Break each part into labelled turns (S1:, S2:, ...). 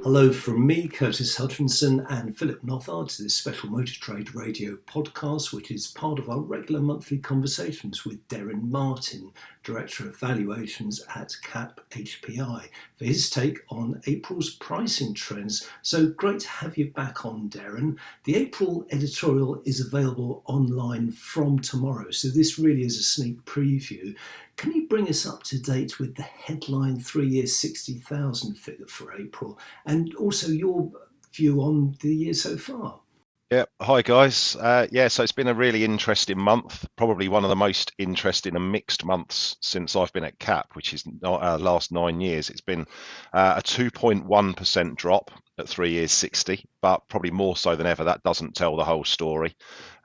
S1: Hello from me, Curtis Hutchinson, and Philip Nothard to this special Motor Trade Radio podcast, which is part of our regular monthly conversations with Derren Martin, Director of Valuations at CAP HPI, for his take on April's pricing trends. So great to have you back on, Derren. The April editorial is available online from tomorrow, so this really is a sneak preview. Can you bring us up to date with the headline 3-year 60,000 figure for April, and also your view on the year so far?
S2: Yeah, hi guys. So it's been a really interesting month, probably one of the most interesting and mixed months since I've been at CAP, which is last 9 years. It's been a 2.1% drop at 3 years 60, but probably more so than ever, that doesn't tell the whole story.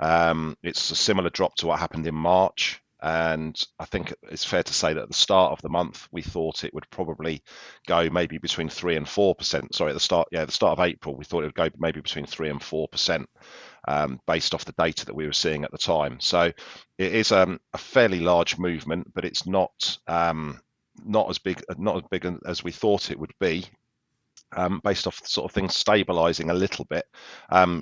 S2: It's a similar drop to what happened in March. And I think it's fair to say that at the start of the month, we thought it would probably go maybe between 3 and 4%. Sorry, at the start of April, we thought it would go maybe between 3 and 4%, based off the data that we were seeing at the time. So it is a fairly large movement, but it's not as big as we thought it would be. Based off sort of things stabilising a little bit.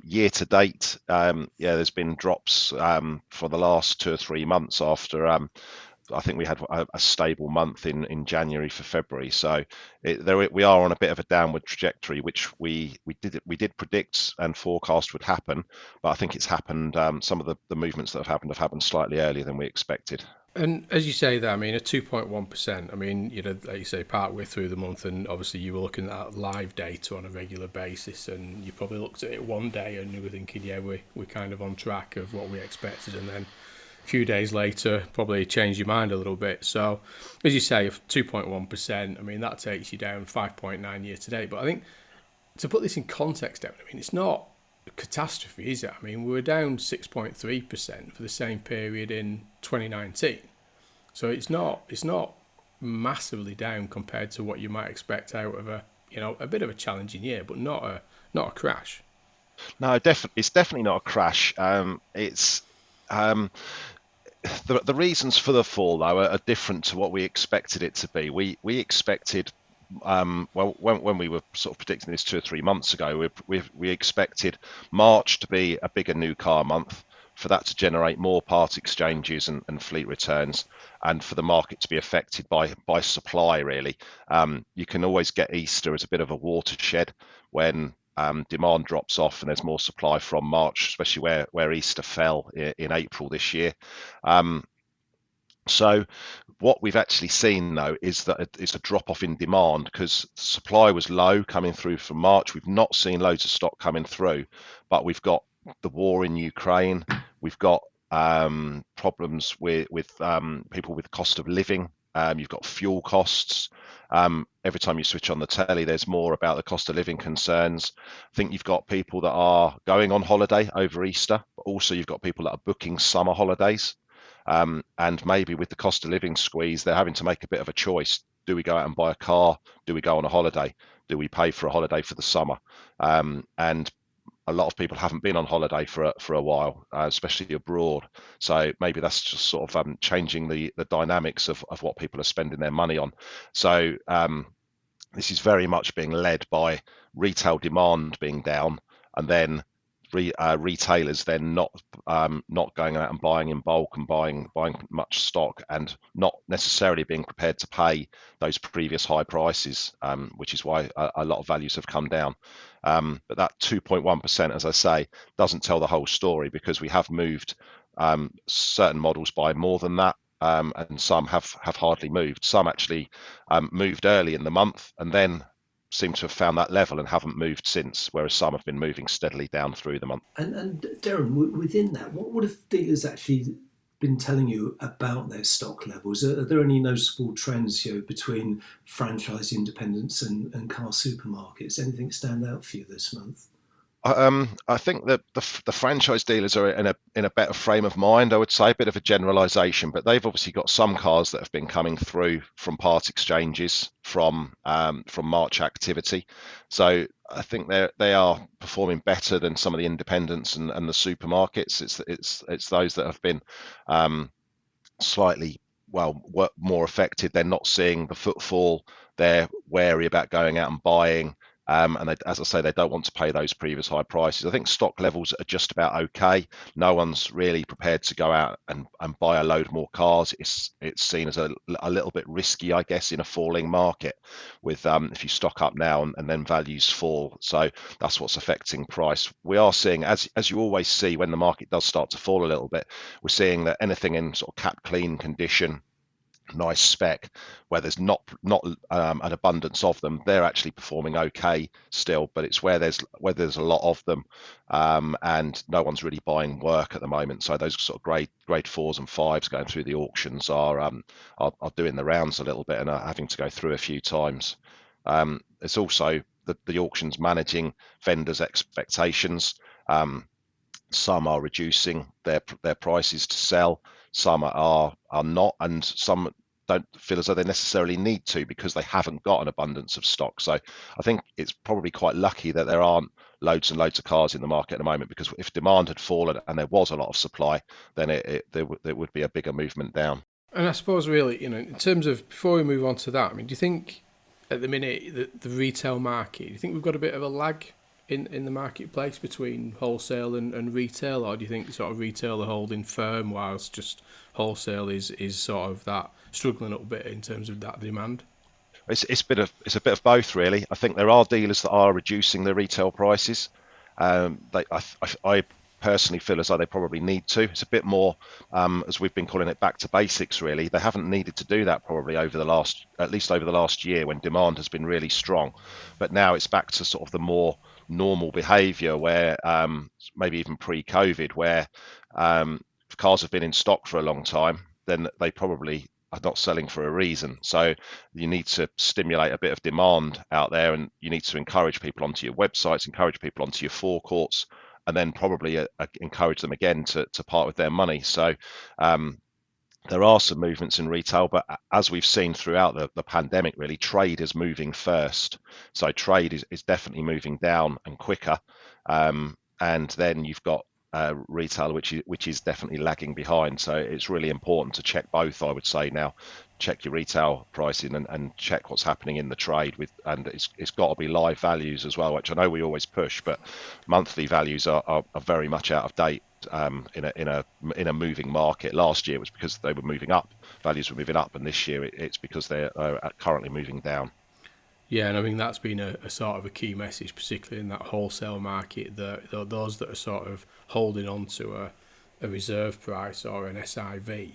S2: Year to date, there's been drops for the last 2 or 3 months after I think we had a stable month in January for February. So we are on a bit of a downward trajectory, which we did predict and forecast would happen. But I think it's happened. Some of the movements that have happened slightly earlier than we expected.
S3: And as you say there, I mean, a 2.1%, I mean, like you say, partway through the month, and obviously you were looking at live data on a regular basis, and you probably looked at it one day and you were thinking, yeah, we're kind of on track of what we expected, and then a few days later, probably changed your mind a little bit. So, as you say, 2.1%, I mean, that takes you down 5.9 year to date. But I think, to put this in context, I mean, it's not a catastrophe, is it? I mean, we were down 6.3% for the same period in 2019. So it's not massively down compared to what you might expect out of a bit of a challenging year, but not a crash.
S2: No, it's definitely not a crash. It's the reasons for the fall though are different to what we expected it to be. We expected when we were sort of predicting this 2 or 3 months ago, we expected March to be a bigger new car month, for that to generate more part exchanges and fleet returns, and for the market to be affected by supply, really. You can always get Easter as a bit of a watershed when demand drops off and there's more supply from March, especially where Easter fell in April this year. So what we've actually seen, though, is that it's a drop-off in demand because supply was low coming through from March. We've not seen loads of stock coming through, but we've got the war in Ukraine. We've got problems with people with cost of living. You've got fuel costs. Every time you switch on the telly, there's more about the cost of living concerns. I think you've got people that are going on holiday over Easter, but also you've got people that are booking summer holidays. And maybe with the cost of living squeeze, they're having to make a bit of a choice. Do we go out and buy a car? Do we go on a holiday? Do we pay for a holiday for the summer? And a lot of people haven't been on holiday for a while, especially abroad. So maybe that's just sort of changing the dynamics of what people are spending their money on. So this is very much being led by retail demand being down, and then retailers then not going out and buying in bulk and buying much stock, and not necessarily being prepared to pay those previous high prices, which is why a lot of values have come down. But that 2.1%, as I say, doesn't tell the whole story, because we have moved certain models by more than that, and some have hardly moved. Some actually moved early in the month and then seem to have found that level and haven't moved since, whereas some have been moving steadily down through the month.
S1: And Derren, within that, what have dealers actually been telling you about their stock levels? Are there any noticeable trends between franchise independents and car supermarkets? Anything stand out for you this month?
S2: I think that the franchise dealers are in a better frame of mind. I would say a bit of a generalisation, but they've obviously got some cars that have been coming through from part exchanges from March activity. So I think they are performing better than some of the independents and the supermarkets. It's those that have been slightly more affected. They're not seeing the footfall. They're wary about going out and buying. And they, as I say, they don't want to pay those previous high prices. I think stock levels are just about okay. No one's really prepared to go out and buy a load more cars. It's seen as a little bit risky, I guess, in a falling market with if you stock up now and then values fall. So that's what's affecting price. We are seeing, as you always see when the market does start to fall a little bit, we're seeing that anything in sort of cap clean condition, nice spec, where there's not an abundance of them, they're actually performing okay still. But it's where there's a lot of them, and no one's really buying work at the moment. So those sort of grade 4s and 5s going through the auctions are doing the rounds a little bit and are having to go through a few times. It's also the auctions managing vendors' expectations. Some are reducing their prices to sell, some are not, and some don't feel as though they necessarily need to because they haven't got an abundance of stock. So I think it's probably quite lucky that there aren't loads and loads of cars in the market at the moment, because if demand had fallen and there was a lot of supply, then there would be a bigger movement down.
S3: And I suppose really, in terms of, before we move on to that, I mean, do you think at the minute the retail market, do you think we've got a bit of a lag in the marketplace between wholesale and retail, or do you think sort of retail are holding firm whilst just wholesale is sort of that struggling a little bit in terms of that demand?
S2: It's a bit of both, really. I think there are dealers that are reducing their retail prices. I personally feel as though they probably need to. It's a bit more, as we've been calling it, back to basics, really. They haven't needed to do that probably at least over the last year, when demand has been really strong. But now it's back to sort of the more normal behaviour, where maybe even pre-COVID, where if cars have been in stock for a long time, then they probably are not selling for a reason. So you need to stimulate a bit of demand out there, and you need to encourage people onto your websites, encourage people onto your forecourts, and then probably encourage them again to part with their money. So there are some movements in retail, but as we've seen throughout the pandemic, really, trade is moving first. So trade is definitely moving down and quicker. And then you've got retail, which is definitely lagging behind. So it's really important to check both, I would say now. Check your retail pricing and check what's happening in the trade and it's got to be live values as well, which I know we always push, but monthly values are very much out of date in a moving market. Last year it was because they were moving up, values were moving up, and this year it's because they're currently moving down.
S3: Yeah, and I think that's been a sort of a key message, particularly in that wholesale market, that those that are sort of holding on to a reserve price or an SIV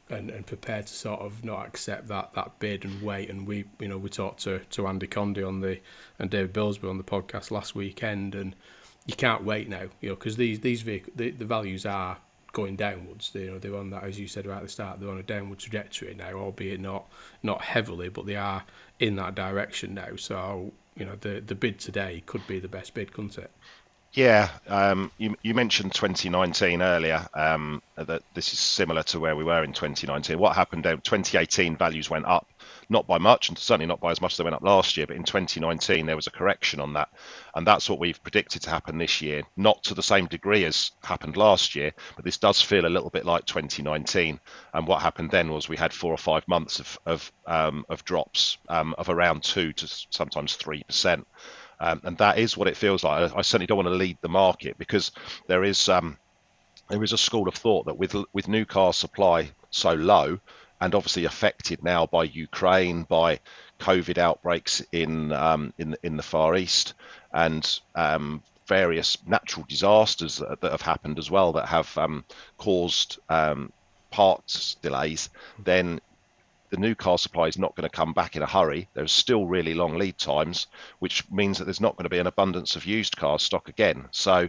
S3: and prepared to sort of not accept that bid and wait. And we talked to Andy Condy and David Billsbury on the podcast last weekend, and you can't wait now, because these vehicles, the values are going downwards. They're on that, as you said right at the start, they're on a downward trajectory now, albeit not heavily, but they are in that direction now. So the bid today could be the best bid, couldn't it?
S2: Yeah, you mentioned 2019 earlier, that this is similar to where we were in 2019. What happened in 2018, values went up, not by much, and certainly not by as much as they went up last year, but in 2019 there was a correction on that. And that's what we've predicted to happen this year, not to the same degree as happened last year, but this does feel a little bit like 2019. And what happened then was we had 4 or 5 months of drops of around 2 to sometimes 3%. And that is what it feels like. I certainly don't want to lead the market, because there is a school of thought that with new car supply so low, and obviously affected now by Ukraine, by COVID outbreaks in the Far East, and various natural disasters that have happened as well, that have caused parts delays, then the new car supply is not going to come back in a hurry. There's still really long lead times, which means that there's not going to be an abundance of used car stock again. So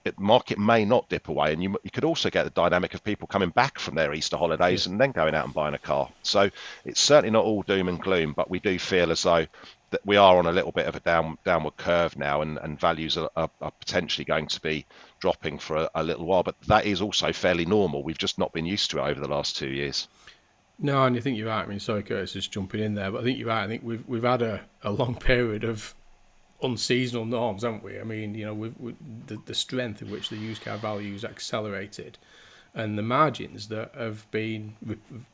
S2: the market may not dip away, and you could also get the dynamic of people coming back from their Easter holidays and then going out and buying a car. So it's certainly not all doom and gloom, but we do feel as though that we are on a little bit of a downward curve now, and values are potentially going to be dropping for a little while. But that is also fairly normal. We've just not been used to it over the last 2 years.
S3: No, and I think you're right. I mean, sorry, Curtis, just jumping in there, but I think you're right. I think we've had a long period of unseasonal norms, haven't we? I mean, the strength in which the used car values accelerated, and the margins that have been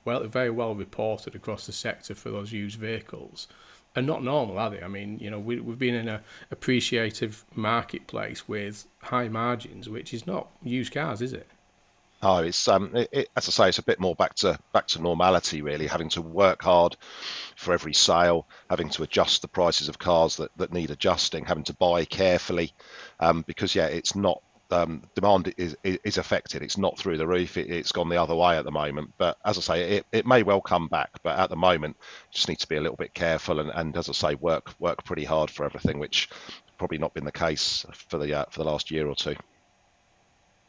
S3: very well reported across the sector for those used vehicles are not normal, are they? I mean, we've been in a appreciative marketplace with high margins, which is not used cars, is it?
S2: No, it's as I say, it's a bit more back to normality, really. Having to work hard for every sale, having to adjust the prices of cars that need adjusting, having to buy carefully, because it's not demand is affected. It's not through the roof. It's gone the other way at the moment. But as I say, it may well come back. But at the moment, just need to be a little bit careful and as I say, work pretty hard for everything, which probably not been the case for the last year or two.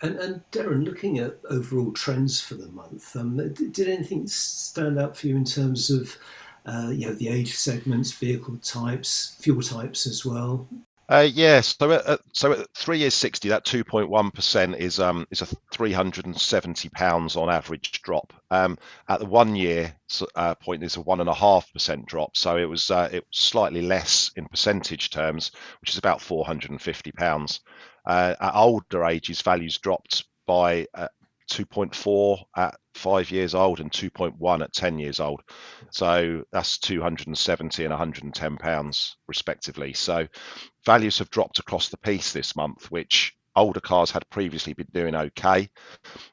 S1: And Derren, looking at overall trends for the month, did anything stand out for you in terms of the age segments, vehicle types, fuel types as well?
S2: So at 3 years 60, that 2.1% is a £370 on average drop. At the 1 year point, it's a 1.5% drop. So it was slightly less in percentage terms, which is about £450. At older ages, values dropped by 2.4 at 5 years old and 2.1 at 10 years old. So that's £270 and £110 respectively. So values have dropped across the piece this month, which older cars had previously been doing okay.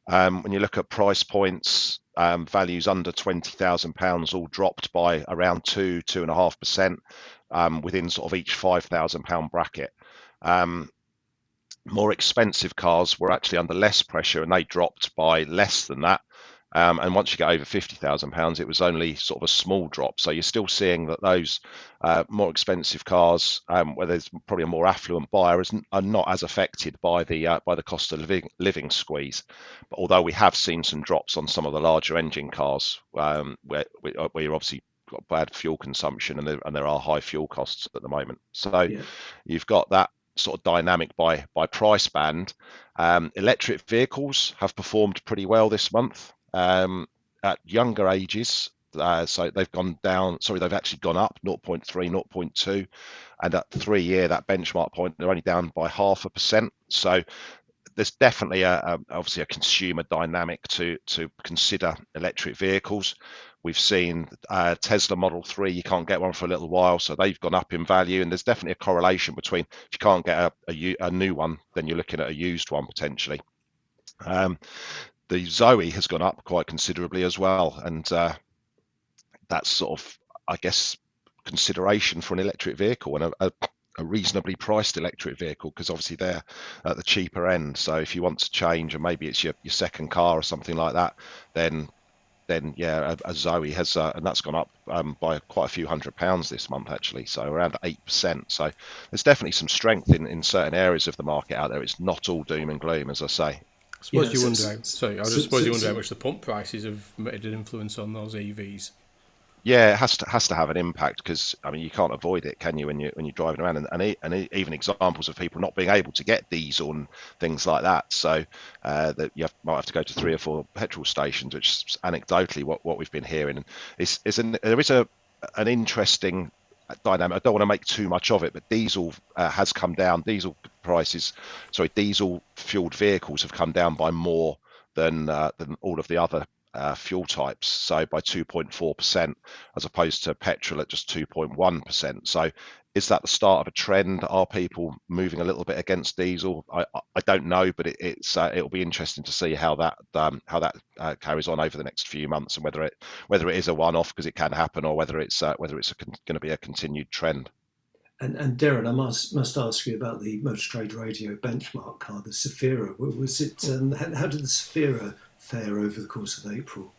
S2: When you look at price points, values under £20,000 all dropped by around 2.5% within sort of each £5,000 bracket. More expensive cars were actually under less pressure and they dropped by less than that. And once you get over £50,000, it was only sort of a small drop. So you're still seeing that those more expensive cars, where there's probably a more affluent buyer, are not as affected by the cost of living squeeze. But although we have seen some drops on some of the larger engine cars, where you're obviously got bad fuel consumption and there are high fuel costs at the moment. So you've got that sort of dynamic by price band. Electric vehicles have performed pretty well this month. At younger ages, so they've gone down. Sorry, they've actually gone up 0.3, 0.2, and at 3 year, that benchmark point, they're only down by 0.5%. So there's definitely obviously a consumer dynamic to consider electric vehicles. We've seen Tesla Model 3, you can't get one for a little while, so they've gone up in value. And there's definitely a correlation between if you can't get a new one, then you're looking at a used one potentially. The Zoe has gone up quite considerably as well. And that's sort of, I guess, consideration for an electric vehicle and a reasonably priced electric vehicle, because obviously they're at the cheaper end. So if you want to change and maybe it's your second car or something like that, then a Zoe has, and that's gone up by quite a few £100 this month actually, so around 8%. So there's definitely some strength in certain areas of the market out there. It's not all doom and gloom, as I say.
S3: I suppose you wonder how much the pump prices have made an influence on those EVs.
S2: Yeah, it has to have an impact, because I mean you can't avoid it, can you, when you're driving around, and even examples of people not being able to get diesel and things like that. So that might have to go to 3 or 4 petrol stations, which is anecdotally what we've been hearing. There is an interesting dynamic. I don't want to make too much of it, but diesel has come down. Diesel fueled vehicles have come down by more than all of the other fuel types, so by 2.4%, as opposed to petrol at just 2.1%. So is that the start of a trend? Are people moving a little bit against diesel? I don't know, but it'll be interesting to see how that carries on over the next few months, and whether it is a one-off, because it can happen, or whether it's going to be a continued trend.
S1: And Derren, I must ask you about the Motor Trade Radio benchmark car, the Safira. Was it? How did the Safira fare over the course of April?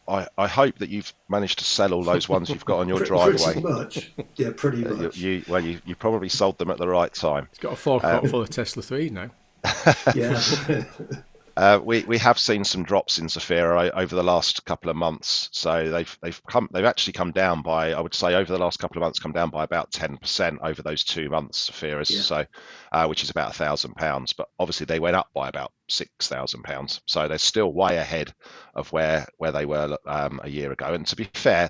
S2: I hope that you've managed to sell all those ones you've got on your driveway.
S1: Pretty much, yeah, pretty much.
S2: You probably sold them at the right time.
S3: It's got a forecourt full of Tesla 3 now.
S1: Yeah.
S2: We have seen some drops in Zafira over the last couple of months. So they've actually come down by, I would say, over the last couple of months, come down by about 10% over those 2 months, Zafira's.
S1: Yeah.
S2: So which is about £1,000. But obviously they went up by about £6,000. So they're still way ahead of where they were a year ago. And to be fair,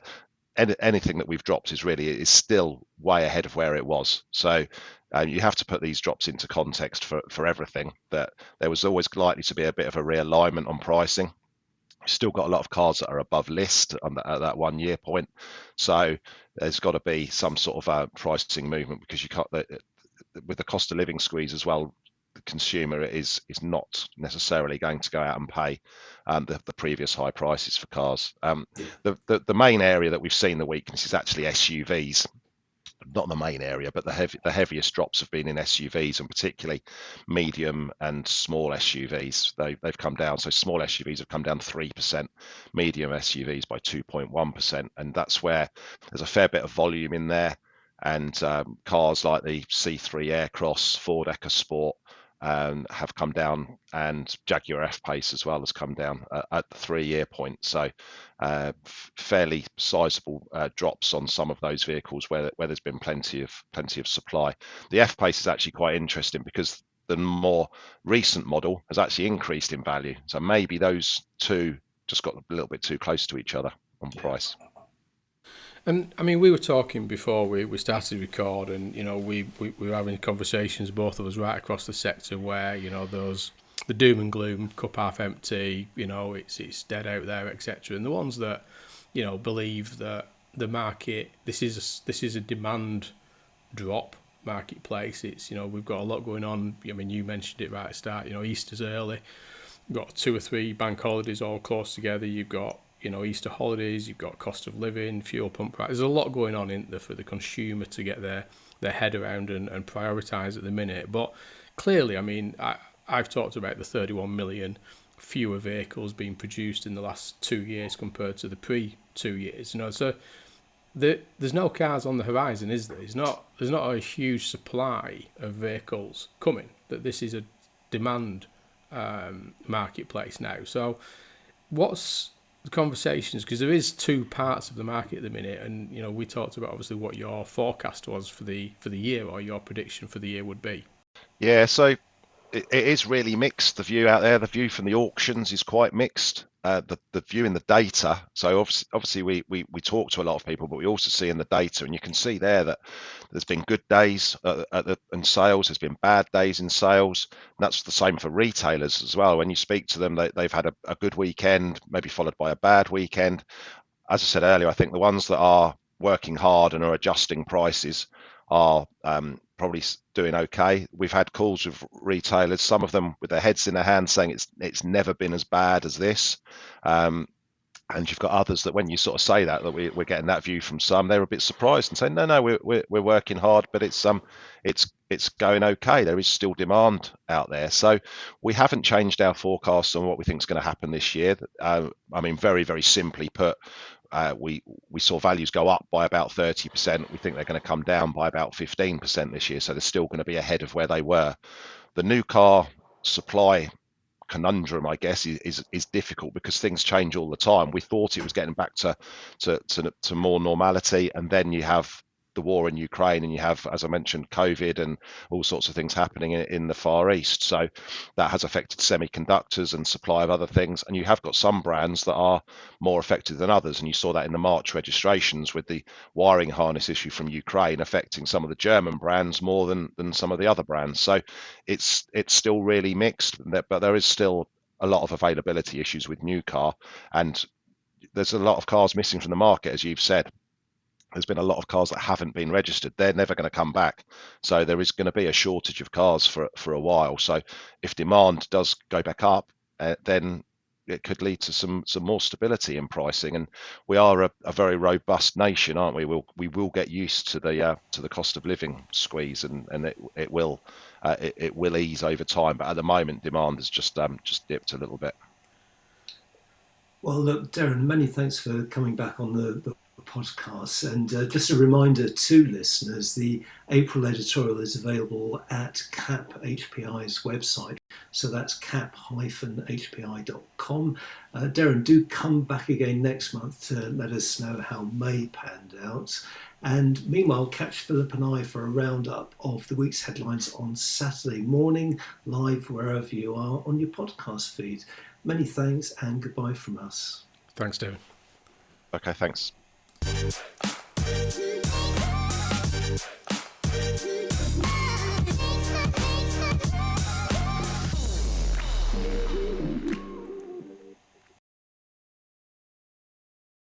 S2: anything that we've dropped is still way ahead of where it was. So you have to put these drops into context for everything, that there was always likely to be a bit of a realignment on pricing. We've still got a lot of cars that are above list at that 1 year point. So there's got to be some sort of pricing movement, because you can't, with the cost of living squeeze as well, the consumer is not necessarily going to go out and pay the previous high prices for cars. The main area that we've seen the weakness is actually SUVs. Not the main area, but the heaviest drops have been in SUVs, and particularly medium and small SUVs. They've come down. So small SUVs have come down 3%, medium SUVs by 2.1%, and that's where there's a fair bit of volume in there. And cars like the C3 Aircross, Ford EcoSport have come down, and Jaguar F-Pace as well has come down at the 3 year point. So fairly sizable drops on some of those vehicles where there's been plenty of supply. The F-Pace is actually quite interesting, because the more recent model has actually increased in value. So maybe those two just got a little bit too close to each other on price.
S3: And I mean, we were talking before we started to record, and we were having conversations, both of us, right across the sector, where the doom and gloom, cup half empty, it's dead out there, etc. And the ones that believe that the market, this is a demand drop marketplace. It's we've got a lot going on. I mean, you mentioned it right at the start. Easter's early. You've got 2 or 3 bank holidays all close together. You've got Easter holidays, you've got cost of living, fuel pump price. There's a lot going on in there for the consumer to get their head around and prioritise at the minute. But clearly, I mean, I've talked about the 31 million fewer vehicles being produced in the last 2 years compared to the pre-2 years. So there's no cars on the horizon, is there? There's not a huge supply of vehicles coming. That this is a demand marketplace now. So what's the conversations, because there is 2 parts of the market at the minute, and we talked about obviously what your forecast was for the year, or your prediction for the year would be.
S2: Yeah, so it is really mixed. The view out there, the view from the auctions is quite mixed. The view in the data, so obviously we talk to a lot of people, but we also see in the data, and you can see there that there's been good days in sales, there's been bad days in sales, and that's the same for retailers as well. When you speak to them, they've had a good weekend, maybe followed by a bad weekend. As I said earlier, I think the ones that are working hard and are adjusting prices are probably doing okay. We've had calls with retailers, some of them with their heads in their hands, saying it's never been as bad as this. And you've got others that, when you sort of say that we're getting that view from some, they're a bit surprised and saying, no, we're working hard, but it's going okay. There is still demand out there. So we haven't changed our forecast on what we think is going to happen this year. I mean, very, very simply put, we saw values go up by about 30%. We think they're going to come down by about 15% this year. So they're still going to be ahead of where they were. The new car supply conundrum, I guess, is difficult, because things change all the time. We thought it was getting back to more normality, and then you have the war in Ukraine, and you have, as I mentioned, COVID and all sorts of things happening in the Far East. So that has affected semiconductors and supply of other things. And you have got some brands that are more affected than others. And you saw that in the March registrations, with the wiring harness issue from Ukraine affecting some of the German brands more than some of the other brands. So it's still really mixed, but there is still a lot of availability issues with new car, and there's a lot of cars missing from the market, as you've said. There's been a lot of cars that haven't been registered. They're never going to come back. So there is going to be a shortage of cars for a while. So if demand does go back up, then it could lead to some more stability in pricing. And we are a very robust nation, aren't we? We will get used to the cost of living squeeze, and it will ease over time. But at the moment, demand has just dipped a little bit.
S1: Well, look, Derren, many thanks for coming back on the podcast. And just a reminder to listeners, the April editorial is available at CAP HPI's website. So that's cap-hpi.com. Derren, do come back again next month to let us know how May panned out. And meanwhile, catch Philip and I for a roundup of the week's headlines on Saturday morning, live wherever you are on your podcast feed. Many thanks and goodbye from us.
S3: Thanks, David.
S2: Okay, thanks.